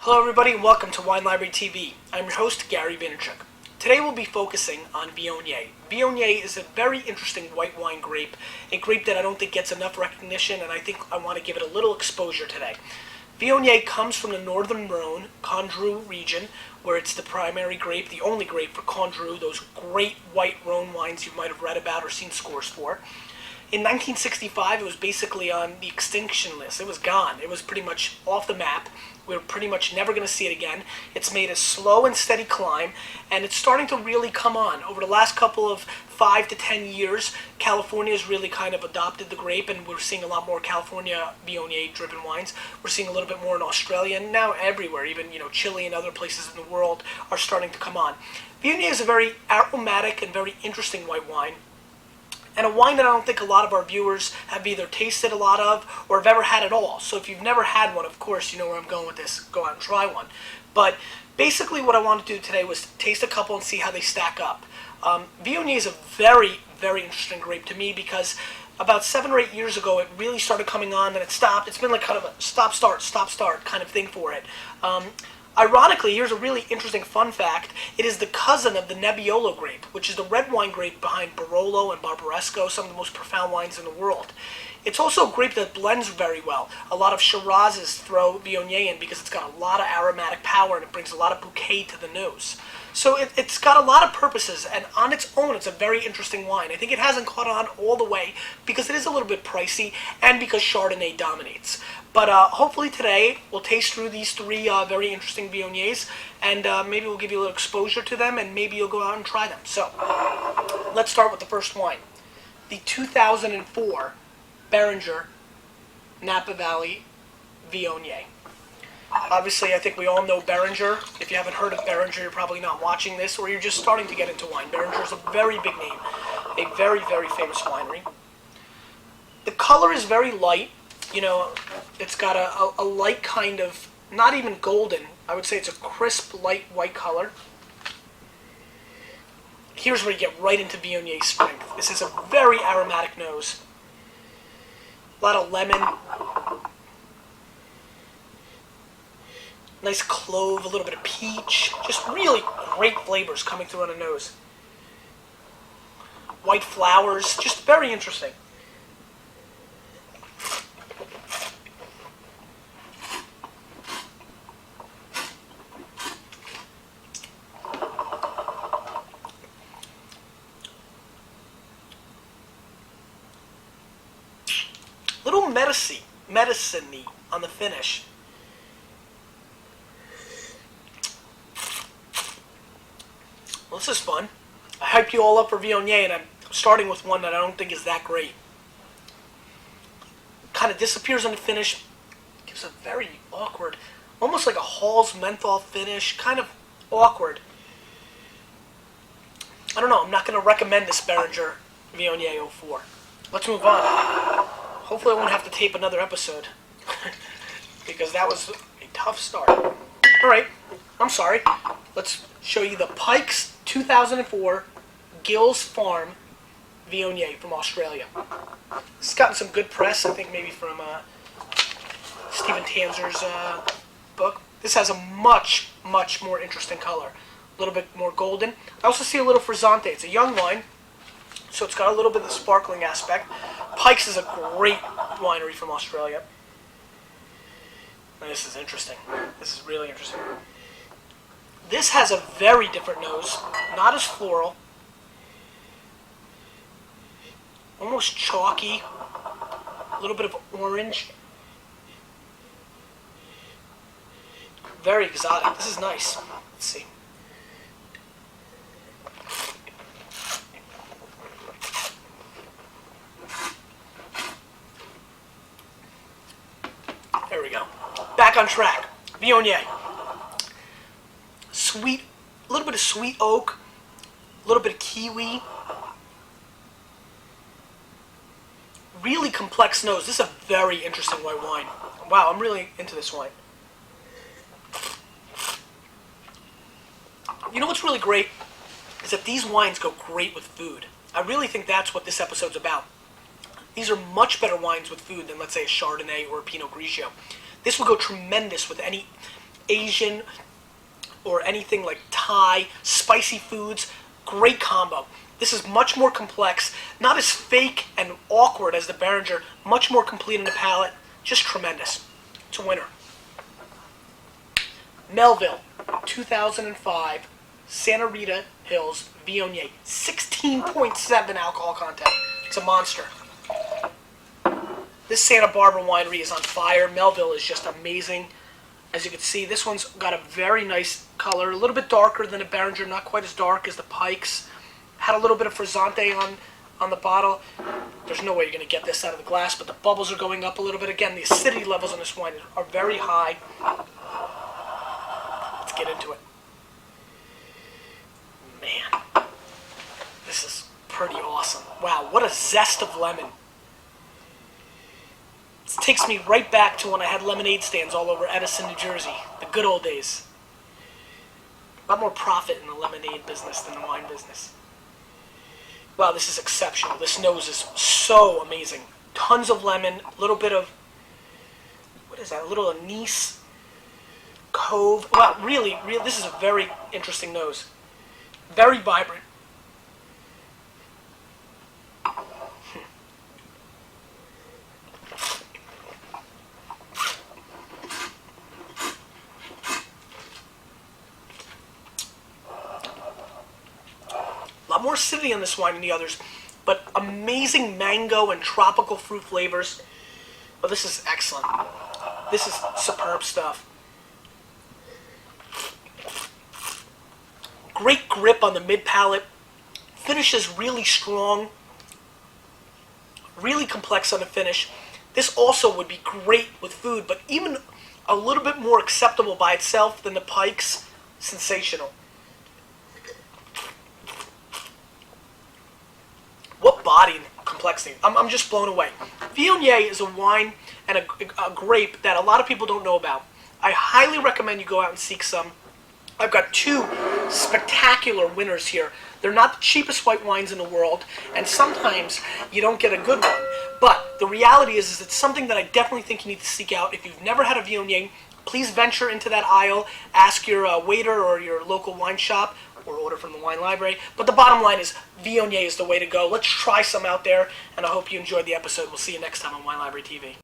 Hello everybody and welcome to Wine Library TV. I'm your host, Gary Vaynerchuk. Today we'll be focusing on Viognier. Viognier is a very interesting white wine grape, a grape that I don't think gets enough recognition, and I think I want to give it a little exposure today. Viognier comes from the northern Rhone, Condrieu region, where it's the primary grape, the only grape for Condrieu, those great white Rhone wines you might have read about or seen scores for. In 1965, it was basically on the extinction list. It was gone. It was pretty much off the map. We're pretty much never going to see it again. It's made a slow and steady climb, and it's starting to really come on. Over the last couple of 5 to 10 years, California has really kind of adopted the grape, and we're seeing a lot more California Viognier-driven wines. We're seeing a little bit more in Australia, and now everywhere, even Chile and other places in the world are starting to come on. Viognier is a very aromatic and very interesting white wine, and a wine that I don't think a lot of our viewers have either tasted a lot of or have ever had at all. So if you've never had one, of course, you know where I'm going with this. Go out and try one. But basically what I wanted to do today was taste a couple and see how they stack up. Viognier is a very, very interesting grape to me because about 7 or 8 years ago it really started coming on and it stopped. It's been like kind of a stop-start kind of thing for it. Ironically, here's a really interesting fun fact. It is the cousin of the Nebbiolo grape, which is the red wine grape behind Barolo and Barbaresco, some of the most profound wines in the world. It's also a grape that blends very well. A lot of Shirazes throw Viognier in because it's got a lot of aromatic power and it brings a lot of bouquet to the nose. So it's got a lot of purposes, and on its own it's a very interesting wine. I think it hasn't caught on all the way because it is a little bit pricey and because Chardonnay dominates. But hopefully today we'll taste through these three very interesting Viogniers, and maybe we'll give you a little exposure to them, and maybe you'll go out and try them. So let's start with the first wine. The 2004 Beringer Napa Valley Viognier. Obviously, I think we all know Beringer. If you haven't heard of Beringer, you're probably not watching this, or you're just starting to get into wine. Beringer is a very big name, a very, very famous winery. The color is very light. It's got a light kind of, not even golden. I would say it's a crisp, light white color. Here's where you get right into Viognier strength. This is a very aromatic nose. A lot of lemon. Nice clove, a little bit of peach. Just really great flavors coming through on the nose. White flowers, just very interesting. Little medicine-y on the finish. Well, this is fun. I hyped you all up for Viognier, and I'm starting with one that I don't think is that great. Kind of disappears on the finish. Gives a very awkward, almost like a Hall's menthol finish. Kind of awkward. I don't know. I'm not going to recommend this Beringer Viognier 04. Let's move on. Hopefully I won't have to tape another episode because that was a tough start. Alright, I'm sorry. Let's show you the Pikes 2004 Gills Farm Viognier from Australia. This has gotten some good press, I think maybe from Stephen Tanzer's book. This has a much, much more interesting color. A little bit more golden. I also see a little frizzante. It's a young wine, so it's got a little bit of the sparkling aspect. Pikes is a great winery from Australia. Now, this is interesting. This is really interesting. This has a very different nose, not as floral. Almost chalky. A little bit of orange. Very exotic. This is nice. Let's see. There we go. Back on track. Viognier. Sweet, a little bit of sweet oak, a little bit of kiwi. Really complex nose. This is a very interesting white wine. Wow, I'm really into this wine. You know what's really great is that these wines go great with food. I really think that's what this episode's about. These are much better wines with food than, let's say, a Chardonnay or a Pinot Grigio. This will go tremendous with any Asian or anything like Thai, spicy foods, great combo. This is much more complex, not as fake and awkward as the Beringer, much more complete in the palate, just tremendous. It's a winner. Melville, 2005, Santa Rita Hills, Viognier, 16.7 alcohol content. It's a monster. This Santa Barbara winery is on fire. Melville is just amazing. As you can see, this one's got a very nice color, a little bit darker than a Beringer, not quite as dark as the Pikes. Had a little bit of frizzante on the bottle. There's no way you're going to get this out of the glass, but the bubbles are going up a little bit. Again, the acidity levels on this wine are very high. Let's get into it. Man, this is pretty awesome. Wow, what a zest of lemon. This takes me right back to when I had lemonade stands all over Edison, New Jersey. The good old days. A lot more profit in the lemonade business than the wine business. Wow, this is exceptional. This nose is so amazing. Tons of lemon, a little bit of, what is that, a little anise, cove. Wow, really, this is a very interesting nose. Very vibrant. A lot more acidity on this wine than the others, but amazing mango and tropical fruit flavors. Oh, this is excellent. This is superb stuff. Great grip on the mid-palate. Finish is really strong. Really complex on the finish. This also would be great with food, but even a little bit more acceptable by itself than the Pikes. Sensational. What body and complexity. I'm just blown away. Viognier is a wine and a grape that a lot of people don't know about. I highly recommend you go out and seek some. I've got two spectacular winners here. They're not the cheapest white wines in the world, and sometimes you don't get a good one. But the reality is it's something that I definitely think you need to seek out. If you've never had a Viognier, please venture into that aisle, ask your waiter or your local wine shop, or order from the wine library. But the bottom line is Viognier is the way to go. Let's try some out there, and I hope you enjoyed the episode. We'll see you next time on Wine Library TV.